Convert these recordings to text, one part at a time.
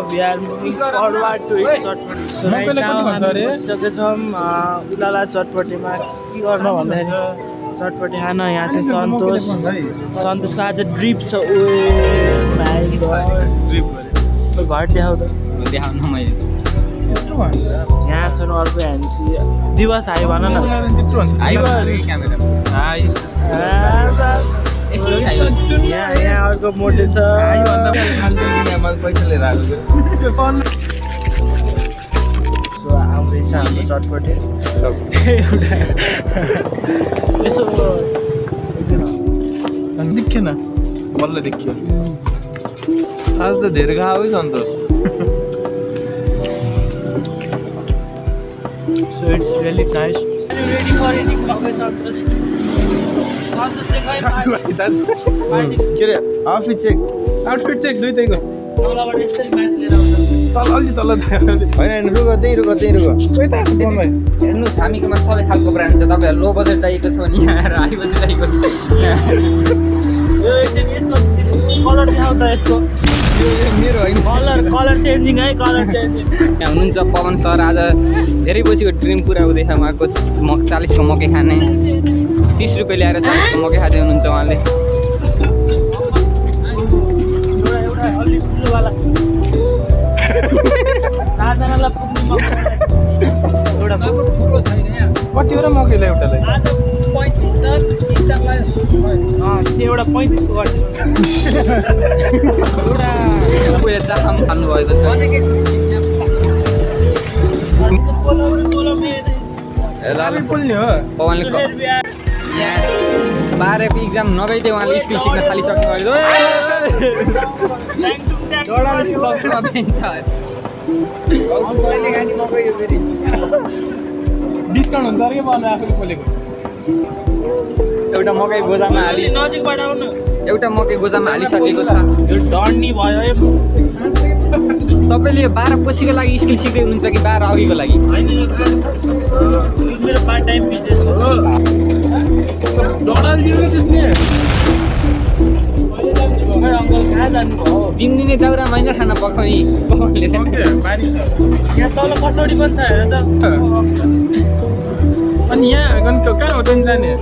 we are moving forward to it चटपटी so right now हामी बसिसकेछौँ उलाला चटपटीमा के गर्नु भन्दाखेरि चटपटी खान यहाँ चाहिँ सन्तोषको आज ड्रिप छ ओ माई गॉड घर देखाउ त देखाउनु मैले यहाँ छन् अर्को ह्यान्सी दिवस हाई भन न यहाँ अर्को मोटे छ पैसा लिएर आएको सो आउँदैछ हाम्रो चटपटी यसो देखिएन बल्ल देखियो आज त धेरै खाऊ है सन्तोष So it's really nice. Are you ready for eating coffee, Santosh? Santosh, के अरे आउटफिट चेक दुई तैको तलबाट यसरी माथि लिएर आउँछ तल होइन रुक त्यहीँ रुक हेर्नुहोस् हामीकोमा सबै खालको ब्रान्ड छ तपाईँहरू लो बजेट चाहिएको छ भने यहाँ आएर हाई बजेट चाहिएको छ यो एकछिन यसको कलर देखाउ त यसको मेरो होइन कलर चेन्जिङ है कलर चेन्जिङ यहाँ हुनुहुन्छ पवन सर आज धेरै बजीको ड्रिम पुरा हुँदैछ उहाँको 40को मकै खाने 30 रुपियाँ ल्याएर 40को मकै खाँदै हुनुहुन्छ उहाँले एउटा अलि ठुलोवाला 4 जनालाई पुग्ने मकै एउटा ठुलो छैन यहाँ कतिवटा मकैलाई एउटालाई आज 35 छ तिनटालाई त्यो एउटा 35 को गर्दिनु एउटा पहिला जाम खानुभएको छ पोल्ने हो पवनले यहाँ 12 इक्जाम नगइदिए उहाँले स्किल सिक्न थालिसक्नु भयो डिस्काउन्ट हुन्छ अरे के भन्नु आफूले पोलेको एउटा मकै गोदाममा नजिकबाट आउनु एउटा मकै गोदाममा हालिसकेको छ यो डन्नी भयो है तपाईँले 12 पछिको लागि स्किल सिक्दै हुनुहुन्छ कि 12 अघिको लागि होइन यो मेरो पार्ट टाइम बिजनेस हो डडाल दियो त्यसले अङ्कल कहाँ जानुभयो दिनदिनै दाउरा मैना खाना पकाउने पवनले यहाँ तल कसौडी पनि छ हेर त अनि यहाँ कहाँ होटल जाने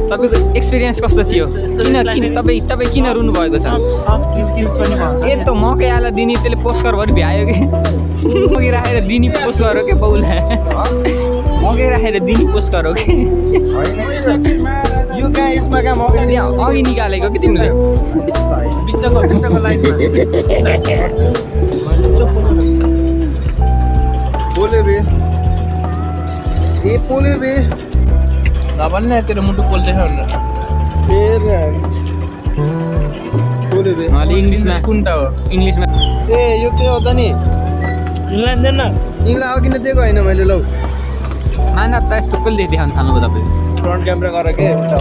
तपाईँको एक्सपिरियन्स कस्तो थियो तपाईँ किन रुनु भएको छ सफ्ट स्किल्स पनि भन्छ ए त मकै आला दिने त्यसले पोस्टर भरि भ्यायो कि मकै राखेर दिने पोस्ट गरो के बाउला मकै राखेर दिने पोस्ट गरो कि यो कहाँ यसमा कहाँ मकै त्यहाँ अघि निकालेको कि तिमीले बिचको लाइनमा बोले बे ए पोले बे भन्ने तेरो मुटु पोल्दै छ भनेर बोले बे अहिले इङ्ग्लिसमा कुनटा हो इङ्ग्लिसमा ए यो के हो त नि लाँदैन यिनलाई अघि नै दिएको होइन मैले लौ माना त यस्तो कसले देखाउनु थाल्नुभयो तपाईँ फ्रन्ट क्यामेरा गरेर के हुन्छ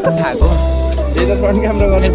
थाहा फ्रन्ट क्यामेरा गर्ने